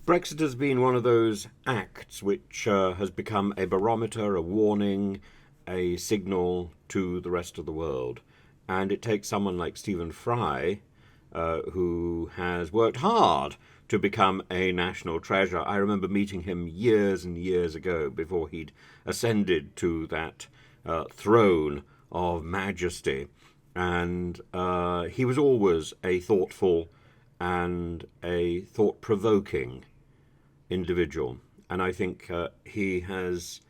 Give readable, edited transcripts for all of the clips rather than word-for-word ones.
Brexit has been one of those acts which has become a barometer, a warning, a signal to the rest of the world. And it takes someone like Stephen Fry, who has worked hard to become a national treasure. I remember meeting him years and years ago before he'd ascended to that throne of majesty. And he was always a thoughtful and a thought-provoking individual. And I think he has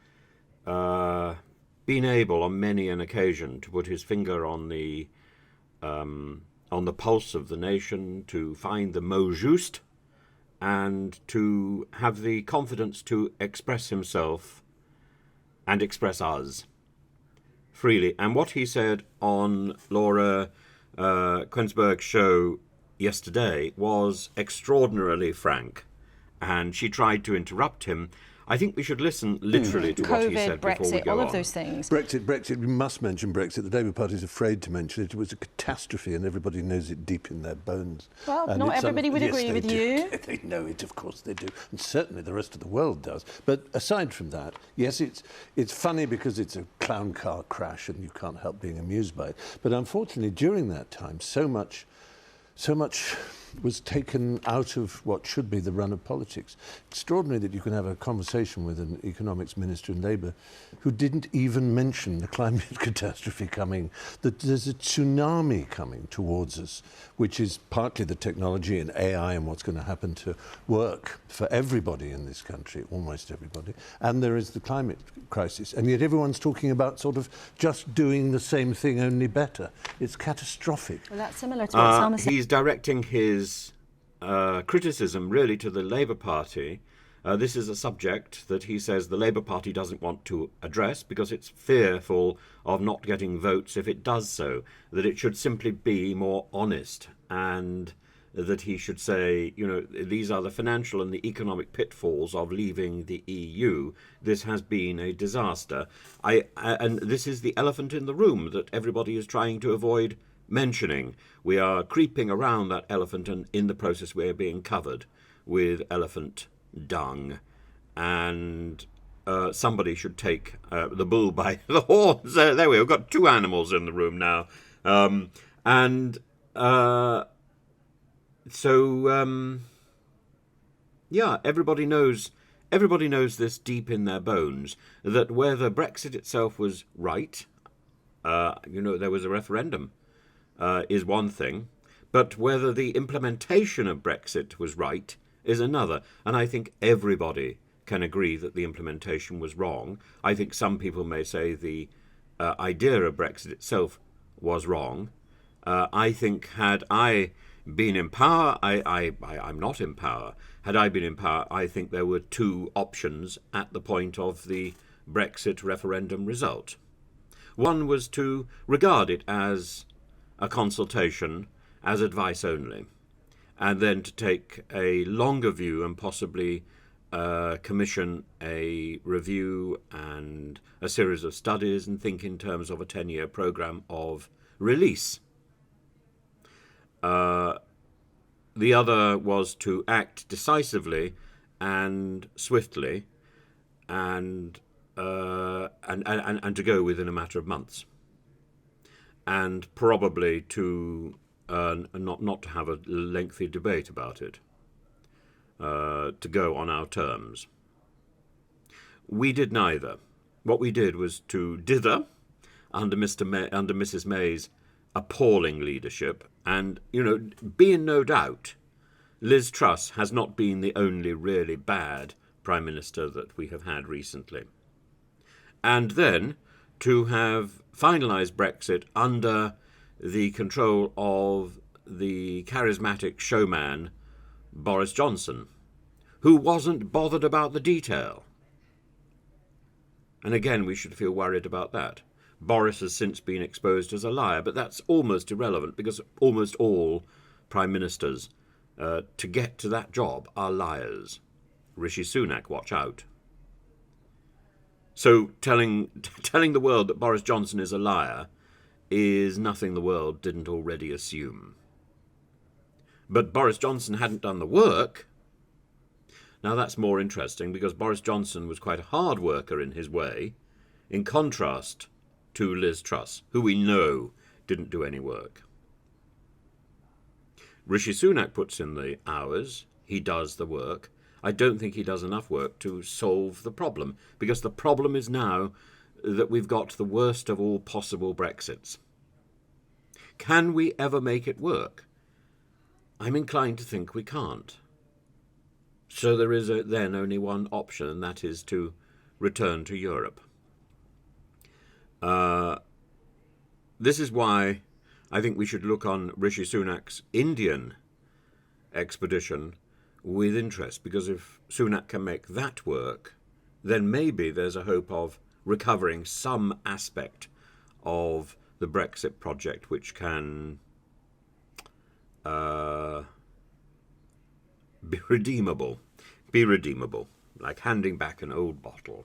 been able on many an occasion to put his finger on the pulse of the nation, to find the mot juste, and to have the confidence to express himself and express us freely. And what he said on Laura Kuenssberg's show yesterday was extraordinarily frank, and she tried to interrupt him. I think we should listen literally to what he said Brexit, before we go all on. of those things. Brexit, we must mention Brexit. The Labour Party is afraid to mention it. It was a catastrophe and everybody knows it deep in their bones. Well, and not everybody would yes, agree with do. you. They know it, of course they do. And certainly the rest of the world does. But aside from that, yes, it's funny because it's a clown car crash and you can't help being amused by it. But unfortunately, during that time, so much was taken out of what should be the run of politics. Extraordinary that you can have a conversation with an economics minister in Labour who didn't even mention the climate catastrophe coming, that there's a tsunami coming towards us, which is partly the technology and AI and what's going to happen to work for everybody in this country, almost everybody, and there is the climate crisis. And yet everyone's talking about sort of just doing the same thing, only better. It's catastrophic. Well, that's similar to what Salma said. He's directing his criticism really to the Labour Party. This is a subject that he says the Labour Party doesn't want to address because it's fearful of not getting votes if it does so, that it should simply be more honest, and that he should say, you know, these are the financial and the economic pitfalls of leaving the EU. This has been a disaster. And this is the elephant in the room that everybody is trying to avoid mentioning. We are creeping around that elephant, and in the process we are being covered with elephant dung. And somebody should take the bull by the horns. There we go. We've got two animals in the room now. Everybody knows this deep in their bones, that whether Brexit itself was right, there was a referendum, is one thing, but whether the implementation of Brexit was right is another. And I think everybody can agree that the implementation was wrong. I think some people may say the idea of Brexit itself was wrong. I think had I been in power, I'm not in power. Had I been in power, I think there were two options at the point of the Brexit referendum result. One was to regard it as a consultation, as advice only, and then to take a longer view and possibly commission a review and a series of studies and think in terms of a 10-year programme of release. The other was to act decisively and swiftly and to go within a matter of months. And probably to not to have a lengthy debate about it, to go on our terms. We did neither. What we did was to dither under Mrs. May's appalling leadership, and be in no doubt, Liz Truss has not been the only really bad Prime Minister that we have had recently. And then to have finalised Brexit under the control of the charismatic showman Boris Johnson, who wasn't bothered about the detail. And again, we should feel worried about that. Boris has since been exposed as a liar, but that's almost irrelevant because almost all prime ministers to get to that job are liars. Rishi Sunak, watch out. So telling the world that Boris Johnson is a liar is nothing the world didn't already assume. But Boris Johnson hadn't done the work. Now that's more interesting because Boris Johnson was quite a hard worker in his way, in contrast to Liz Truss, who we know didn't do any work. Rishi Sunak puts in the hours, he does the work. I don't think he does enough work to solve the problem, because the problem is now that we've got the worst of all possible Brexits. Can we ever make it work? I'm inclined to think we can't. So there is then only one option, and that is to return to Europe. This is why I think we should look on Rishi Sunak's Indian expedition with interest, because if Sunak can make that work, then maybe there's a hope of recovering some aspect of the Brexit project which can be redeemable, like handing back an old bottle.